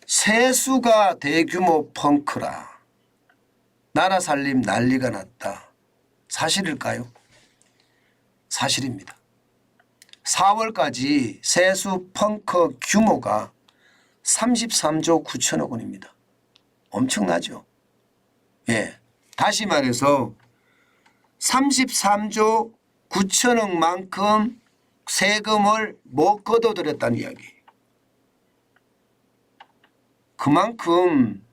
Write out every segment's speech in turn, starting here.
세수가 대규모 펑크라. 나라 살림 난리가 났다. 사실일까요? 사실입니다. 4월까지 세수 펑크 규모가 33조 9천억 원입니다. 엄청나죠? 예. 다시 말해서 33조 9천억만큼 세금을 못 걷어들였다는 이야기. 그만큼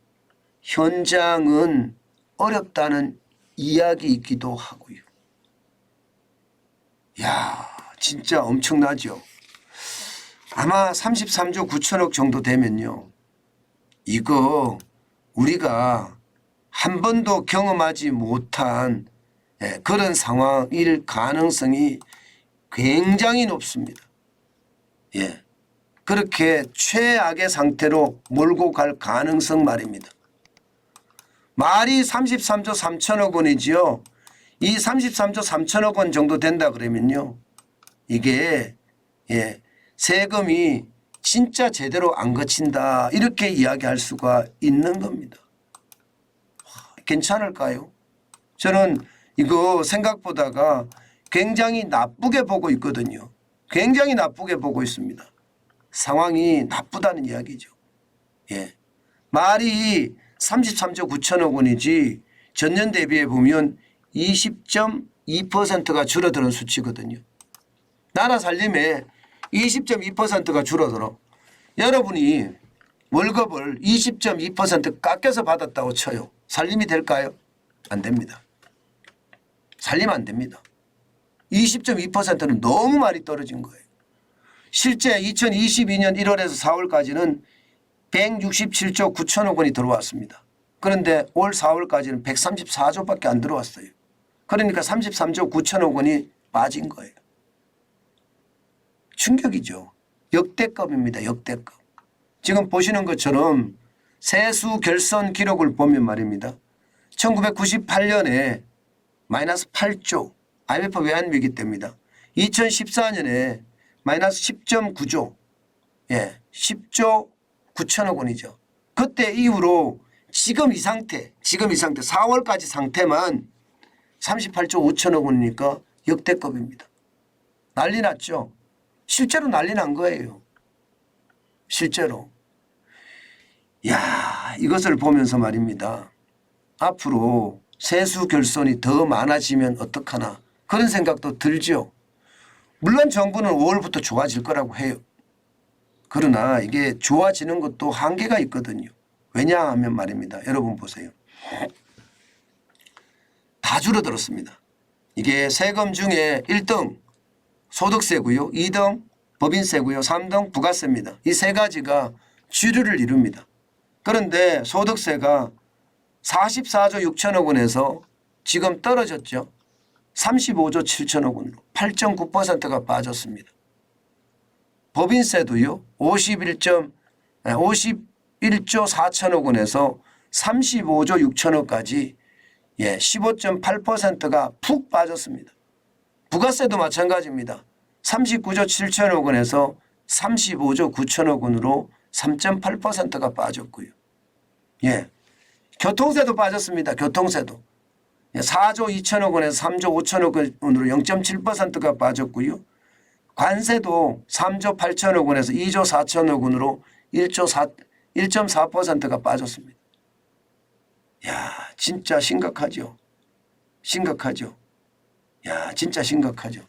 현장은 어렵다는 이야기이기도 하고요. 야, 진짜 엄청나죠. 아마 33조 9천억 정도 되면요. 이거 우리가 한 번도 경험하지 못한 그런 상황일 가능성이 굉장히 높습니다. 예. 그렇게 최악의 상태로 몰고 갈 가능성 말입니다. 말이 33조 3천억 원이지요. 이 33조 3천억 원 정도 된다 그러면요. 이게 세금이 진짜 제대로 안 거친다 이렇게 이야기할 수가 있는 겁니다. 괜찮을까요? 저는 이거 생각보다가 굉장히 나쁘게 보고 있거든요. 굉장히 나쁘게 보고 있습니다. 상황이 나쁘다는 이야기죠. 예. 말이 33조 9천억 원이지 전년 대비해 보면 20.2%가 줄어드는 수치거든요. 나라 살림에 20.2%가 줄어들어. 여러분이 월급을 20.2% 깎여서 받았다고 쳐요. 살림이 될까요? 안 됩니다. 살림 안 됩니다. 20.2%는 너무 많이 떨어진 거예요. 실제 2022년 1월에서 4월까지는 167조 9천억 원이 들어왔습니다. 그런데 올 4월까지는 134조밖에 안 들어왔어요. 그러니까 33조 9천억 원이 빠진 거예요. 충격이죠. 역대급입니다. 역대급. 지금 보시는 것처럼 세수 결손 기록을 보면 말입니다. 1998년에 마이너스 8조 IMF 외환위기 때입니다. 2014년에 마이너스 10.9조 10조 9천억 원이죠. 그때 이후로 지금 이 상태 4월까지 상태만 38조 5천억 원이니까 역대급입니다. 난리 났죠. 실제로 난리 난 거예요. 실제로. 야, 이것을 보면서 말입니다. 앞으로 세수 결손이 더 많아지면 어떡하나 그런 생각도 들죠. 물론 정부는 5월부터 좋아질 거라고 해요. 그러나 이게 좋아지는 것도 한계가 있거든요. 왜냐하면 말입니다. 여러분 보세요. 다 줄어들었습니다. 이게 세금 중에 1등 소득세고요. 2등 법인세고요. 3등 부가세입니다. 이 세 가지가 주류를 이룹니다. 그런데 소득세가 44조 6천억 원에서 지금 떨어졌죠. 35조 7천억 원으로 8.9%가 빠졌습니다. 법인세도요. 51조 4천억 원에서 35조 6천억까지 15.8%가 푹 빠졌습니다. 부가세도 마찬가지입니다. 39조 7천억 원에서 35조 9천억 원으로 3.8%가 빠졌고요. 교통세도 빠졌습니다. 교통세도. 4조 2천억 원에서 3조 5천억 원으로 0.7%가 빠졌고요. 관세도 3조 8천억 원에서 2조 4천억 원으로 1.4%가 빠졌습니다. 야, 진짜 심각하죠. 심각하죠. 야, 진짜 심각하죠.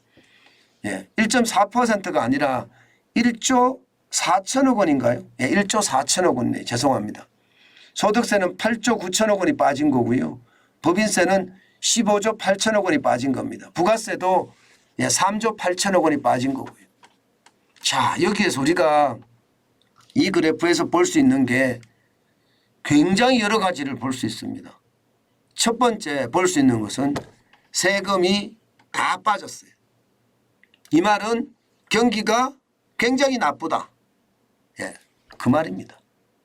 1.4%가 아니라 1조 4천억 원인가요? 1조 4천억 원이네. 죄송합니다. 소득세는 8조 9천억 원이 빠진 거고요. 법인세는 15조 8천억 원이 빠진 겁니다. 부가세도 3조 8천억 원이 빠진 거고요. 자, 여기에서 우리가 이 그래프에서 볼 수 있는 게 굉장히 여러 가지를 볼 수 있습니다. 첫 번째 볼 수 있는 것은 세금이 다 빠졌어요. 이 말은 경기가 굉장히 나쁘다. 그 말입니다.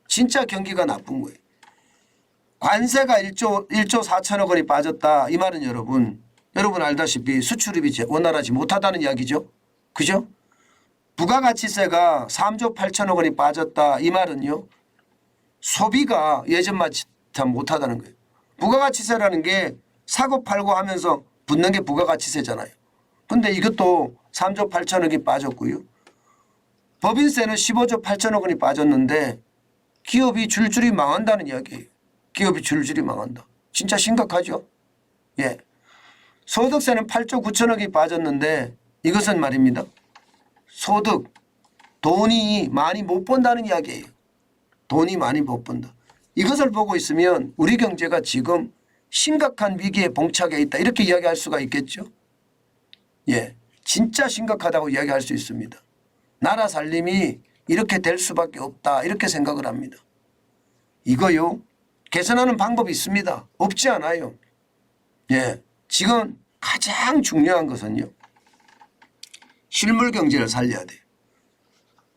진짜 경기가 나쁜 거예요. 관세가 1조 4천억 원이 빠졌다. 이 말은 여러분 알다시피 수출입이 원활하지 못하다는 이야기죠. 그죠? 부가가치세가 3조 8천억 원이 빠졌다. 이 말은요. 소비가 예전만치 못하다는 거예요. 부가가치세라는 게 사고 팔고 하면서 붙는 게 부가가치세잖아요. 근데 이것도 3조 8천억이 빠졌고요. 법인세는 15조 8천억 원이 빠졌는데 기업이 줄줄이 망한다는 이야기예요. 기업이 줄줄이 망한다. 진짜 심각하죠. 예. 소득세는 8조 9천억이 빠졌는데 이것은 말입니다. 소득, 돈이 많이 못 번다는 이야기예요. 돈이 많이 못 번다. 이것을 보고 있으면 우리 경제가 지금 심각한 위기에 봉착해 있다. 이렇게 이야기할 수가 있겠죠. 예, 진짜 심각하다고 이야기할 수 있습니다. 나라 살림이 이렇게 될 수밖에 없다. 이렇게 생각을 합니다. 이거요. 개선하는 방법이 있습니다. 없지 않아요. 예, 지금 가장 중요한 것은요. 실물 경제를 살려야 돼요.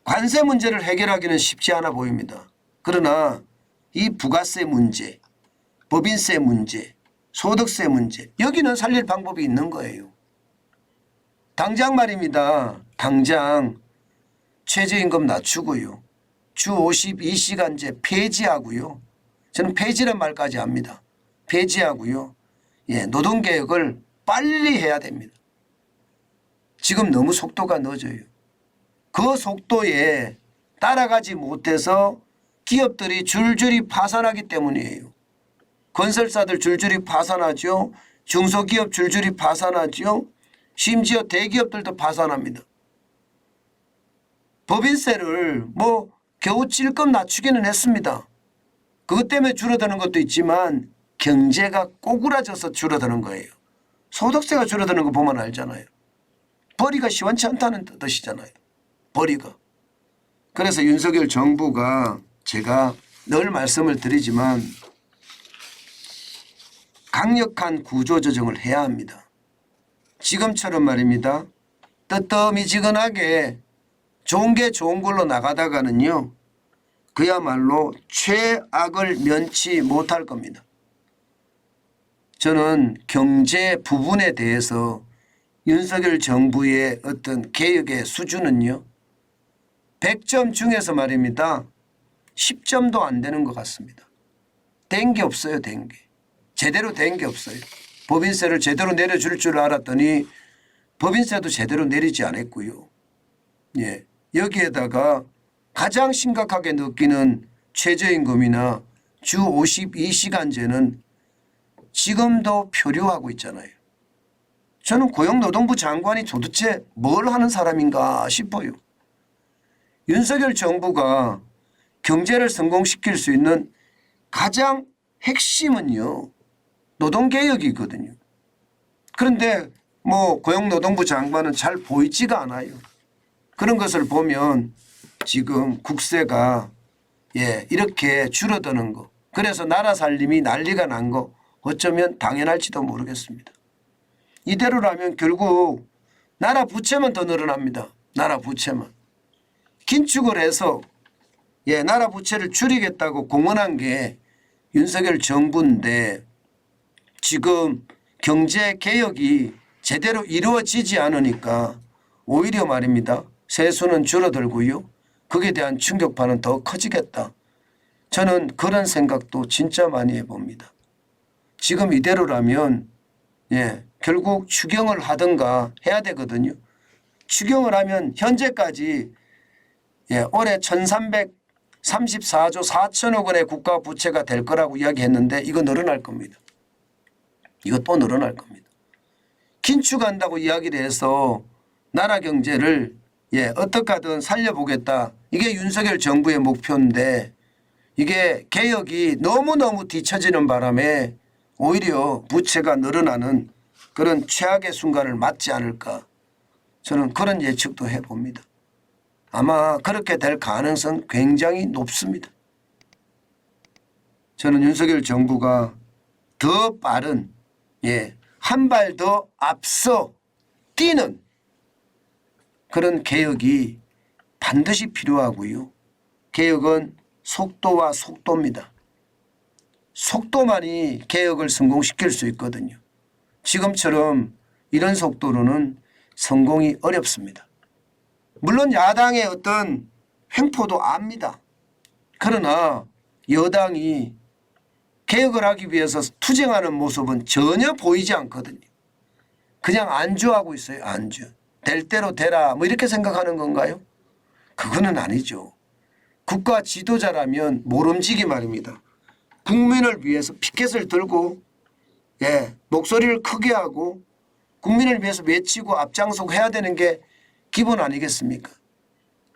관세 문제를 해결하기는 쉽지 않아 보입니다. 그러나 이 부가세 문제, 법인세 문제, 소득세 문제 여기는 살릴 방법이 있는 거예요. 당장 말입니다. 당장 최저임금 낮추고요. 주 52시간제 폐지하고요. 저는 폐지란 말까지 합니다. 폐지하고요. 예, 노동개혁을 빨리 해야 됩니다. 지금 너무 속도가 늦어요. 그 속도에 따라가지 못해서 기업들이 줄줄이 파산하기 때문이에요. 건설사들 줄줄이 파산하죠. 중소기업 줄줄이 파산하죠. 심지어 대기업들도 파산합니다. 법인세를 겨우 찔끔 낮추기는 했습니다. 그것 때문에 줄어드는 것도 있지만 경제가 꼬꾸라져서 줄어드는 거예요. 소득세가 줄어드는 거 보면 알잖아요. 벌이가 시원치 않다는 뜻이잖아요. 벌이가. 그래서 윤석열 정부가 제가 늘 말씀을 드리지만 강력한 구조조정을 해야 합니다. 지금처럼 말입니다. 뜨뜻미지근하게 좋은 게 좋은 걸로 나가다가는요. 그야말로 최악을 면치 못할 겁니다. 저는 경제 부분에 대해서 윤석열 정부의 어떤 개혁의 수준은요. 100점 중에서 말입니다. 10점도 안 되는 것 같습니다. 된 게 없어요. 된 게. 제대로 된 게 없어요. 법인세를 제대로 내려줄 줄 알았더니 법인세도 제대로 내리지 않았고요. 예, 여기에다가 가장 심각하게 느끼는 최저임금이나 주 52시간제는 지금도 표류하고 있잖아요. 저는 고용노동부 장관이 도대체 뭘 하는 사람인가 싶어요. 윤석열 정부가 경제를 성공시킬 수 있는 가장 핵심은요. 노동개혁이거든요. 그런데 고용노동부 장관은 잘 보이지가 않아요. 그런 것을 보면 지금 국세가 이렇게 줄어드는 거 그래서 나라 살림이 난리가 난 거 어쩌면 당연할지도 모르겠습니다. 이대로라면 결국 나라 부채만 더 늘어납니다. 나라 부채만. 긴축을 해서 나라 부채를 줄이겠다고 공언한 게 윤석열 정부인데 지금 경제개혁이 제대로 이루어지지 않으니까 오히려 말입니다. 세수는 줄어들고요. 거기에 대한 충격파는 더 커지겠다. 저는 그런 생각도 진짜 많이 해봅니다. 지금 이대로라면 결국 추경을 하든가 해야 되거든요. 추경을 하면 현재까지 올해 1334조 4천억 원의 국가 부채가 될 거라고 이야기했는데 이거 늘어날 겁니다. 이거 또 늘어날 겁니다. 긴축한다고 이야기를 해서 나라 경제를 어떻게 하든 살려보겠다. 이게 윤석열 정부의 목표인데 이게 개혁이 너무너무 뒤처지는 바람에 오히려 부채가 늘어나는 그런 최악의 순간을 맞지 않을까. 저는 그런 예측도 해봅니다. 아마 그렇게 될 가능성 굉장히 높습니다. 저는 윤석열 정부가 더 빠른 한 발 더 앞서 뛰는 그런 개혁이 반드시 필요하고요. 개혁은 속도와 속도입니다. 속도만이 개혁을 성공시킬 수 있거든요. 지금처럼 이런 속도로는 성공이 어렵습니다. 물론 야당의 어떤 횡포도 압니다. 그러나 여당이 개혁을 하기 위해서 투쟁하는 모습은 전혀 보이지 않거든요. 그냥 안주하고 있어요. 안주. 될 대로 되라 뭐 이렇게 생각하는 건가요? 그거는 아니죠. 국가 지도자라면 모름지기 말입니다. 국민을 위해서 피켓을 들고 목소리를 크게 하고 국민을 위해서 외치고 앞장서고 해야 되는 게 기본 아니겠습니까?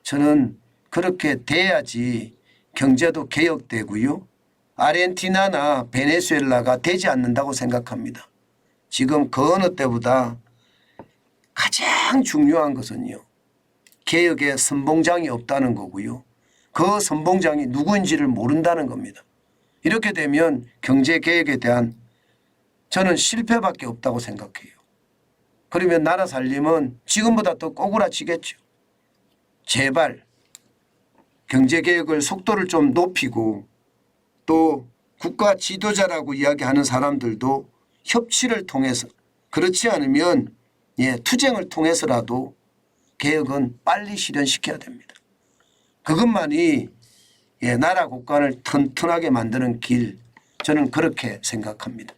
저는 그렇게 돼야지 경제도 개혁되고요. 아르헨티나나 베네수엘라가 되지 않는다고 생각합니다. 지금 그 어느 때보다 가장 중요한 것은요. 개혁의 선봉장이 없다는 거고요. 그 선봉장이 누구인지를 모른다는 겁니다. 이렇게 되면 경제개혁에 대한 저는 실패밖에 없다고 생각해요. 그러면 나라 살림은 지금보다 더 꼬꾸라지겠죠. 제발 경제개혁을 속도를 좀 높이고 또 국가 지도자라고 이야기하는 사람들도 협치를 통해서 그렇지 않으면 투쟁을 통해서라도 개혁은 빨리 실현시켜야 됩니다. 그것만이 나라 국가를 튼튼하게 만드는 길 저는 그렇게 생각합니다.